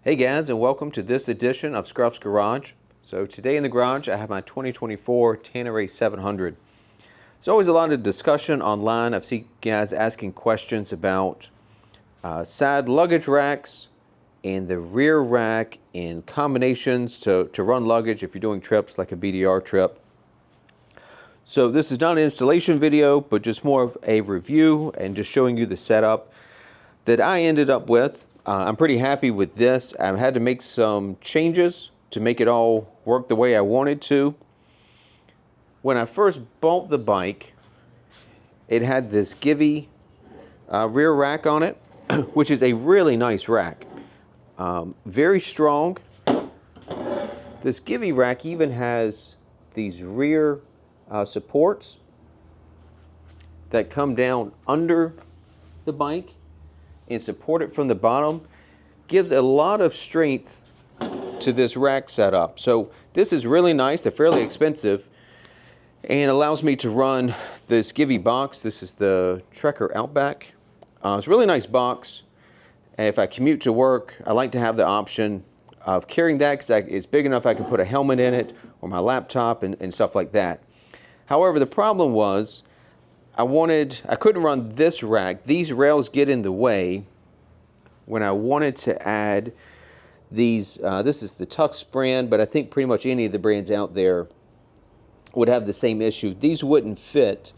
Hey guys, and welcome to this edition of Scruff's Garage. So today in the garage I have my 2024 Tenere 700. There's always a lot of discussion online. I've seen guys asking questions about side luggage racks and the rear rack and combinations to run luggage if you're doing trips like a BDR trip. So this is not an installation video, but just more of a review and just showing you the setup that I ended up with. I'm pretty happy with this. I've had to make some changes to make it all work the way I wanted to. When I first bought the bike, it had this Givi rear rack on it, which is a really nice rack. Very strong. This Givi rack even has these rear supports that come down under the bike and support it from the bottom. Gives a lot of strength to this rack setup. So this is really nice. They're fairly expensive and allows me to run this Givi box. This is the Trekker Outback. It's a really nice box. And if I commute to work, I like to have the option of carrying that because it's big enough I can put a helmet in it or my laptop and stuff like that. However, the problem was I couldn't run this rack. These rails get in the way when I wanted to add these. This is the Tusk brand, but I think pretty much any of the brands out there would have the same issue. These wouldn't fit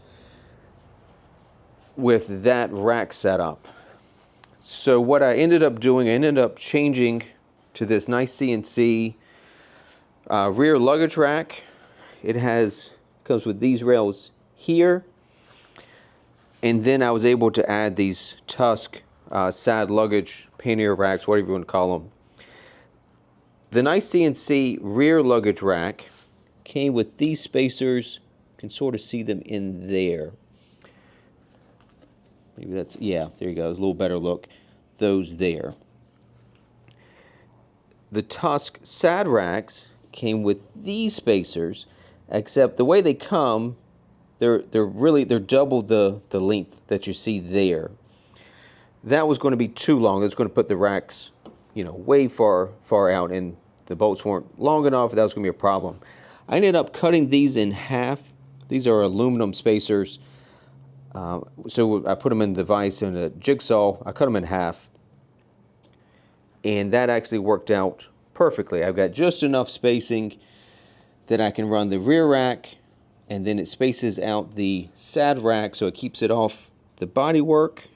with that rack setup. So what I ended up doing, I ended up changing to this NiceCNC rear luggage rack. It comes with these rails here. And then I was able to add these Tusk side luggage pannier racks, whatever you want to call them. The NiceCNC rear luggage rack came with these spacers. You can sort of see them in there. Maybe that's, yeah, there you go. It's a little better look. Those there. The Tusk side racks came with these spacers, except the way they come, they're double the length that you see there. That was going to be too long. It was going to put the racks, way far out, and the bolts weren't long enough. That was going to be a problem. I ended up cutting these in half. These are aluminum spacers. So I put them in the vise and a jigsaw. I cut them in half, and that actually worked out perfectly. I've got just enough spacing that I can run the rear rack, and then it spaces out the side rack so it keeps it off the bodywork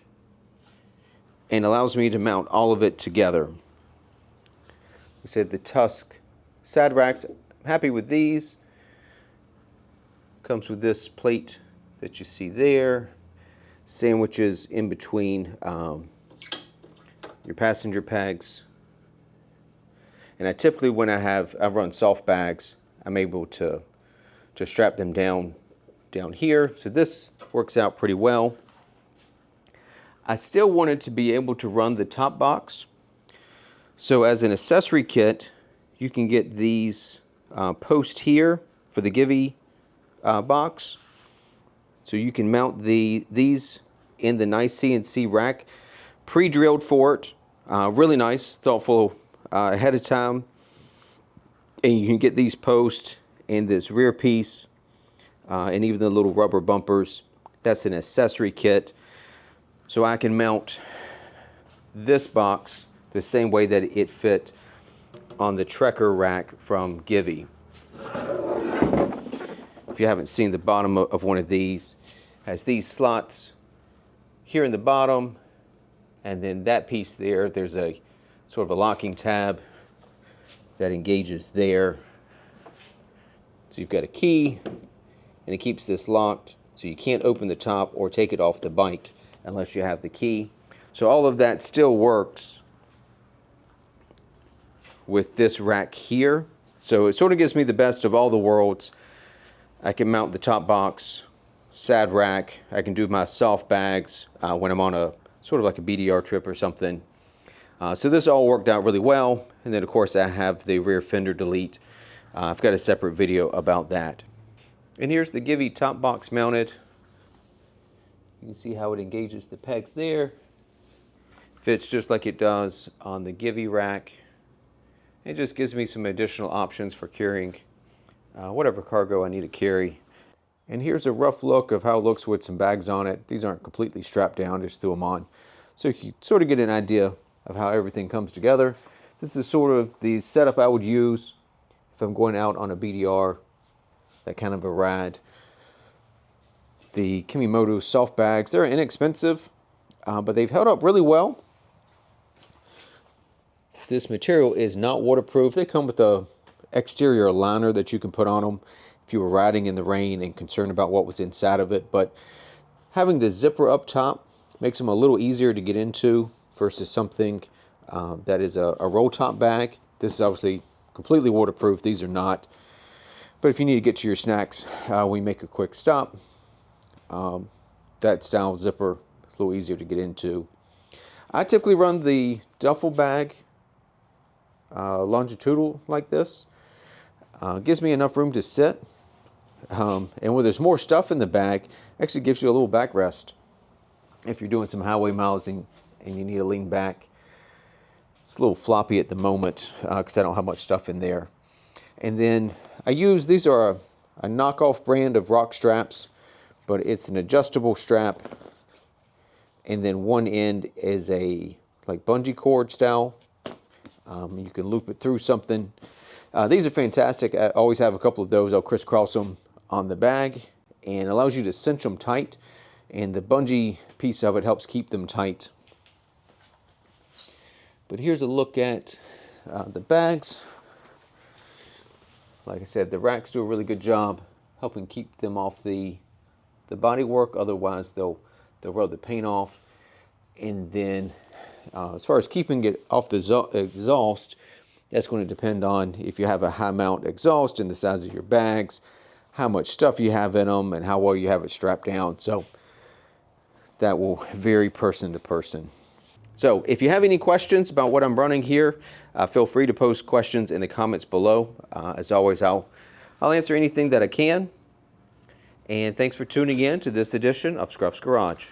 and allows me to mount all of it together. We said the Tusk side racks, I'm happy with these. Comes with this plate that you see there. Sandwiches in between your passenger pegs. And I typically, when I run soft bags, I'm able to strap them down here. So this works out pretty well. I still wanted to be able to run the top box. So as an accessory kit, you can get these posts here for the Givi box. So you can mount these in the NiceCNC rack, pre-drilled for it. Really nice, thoughtful ahead of time. And you can get these posts and this rear piece and even the little rubber bumpers. That's an accessory kit. So I can mount this box the same way that it fit on the Trekker rack from Givi. If you haven't seen the bottom of one of these, it has these slots here in the bottom, and then that piece there's a sort of a locking tab that engages there. So you've got a key, and it keeps this locked, so you can't open the top or take it off the bike unless you have the key. So all of that still works with this rack here. So it sort of gives me the best of all the worlds. I can mount the top box, side rack. I can do my soft bags when I'm on a sort of like a BDR trip or something. So this all worked out really well. And then of course I have the rear fender delete. I've got a separate video about that. And here's the Givi top box mounted. You can see how it engages the pegs there. Fits just like it does on the Givi rack. It just gives me some additional options for carrying whatever cargo I need to carry. And here's a rough look of how it looks with some bags on it. These aren't completely strapped down, just threw them on. So you can sort of get an idea of how everything comes together. This is sort of the setup I would use if I'm going out on a BDR, that kind of a ride. The Kemimoto soft bags, they're inexpensive, but they've held up really well. This material is not waterproof. They come with a exterior liner that you can put on them if you were riding in the rain and concerned about what was inside of it. But having the zipper up top makes them a little easier to get into versus something that is a roll top bag. This is obviously completely waterproof. These are not. But if you need to get to your snacks, we make a quick stop. That style zipper is a little easier to get into. I typically run the duffel bag longitudinal like this. Gives me enough room to sit. And when there's more stuff in the bag, actually gives you a little backrest. If you're doing some highway miles and you need to lean back. It's a little floppy at the moment because I don't have much stuff in there. And then I use, these are a knockoff brand of Rok Straps, but it's an adjustable strap. And then one end is a like bungee cord style. You can loop it through something. These are fantastic. I always have a couple of those. I'll crisscross them on the bag and allows you to cinch them tight. And the bungee piece of it helps keep them tight. But here's a look at the bags. Like I said, the racks do a really good job helping keep them off the body work. Otherwise, they'll rub the paint off. And then as far as keeping it off the exhaust, that's going to depend on if you have a high mount exhaust and the size of your bags, how much stuff you have in them, and how well you have it strapped down. So that will vary person to person. So if you have any questions about what I'm running here, feel free to post questions in the comments below. As always, I'll answer anything that I can. And thanks for tuning in to this edition of Scruff's Garage.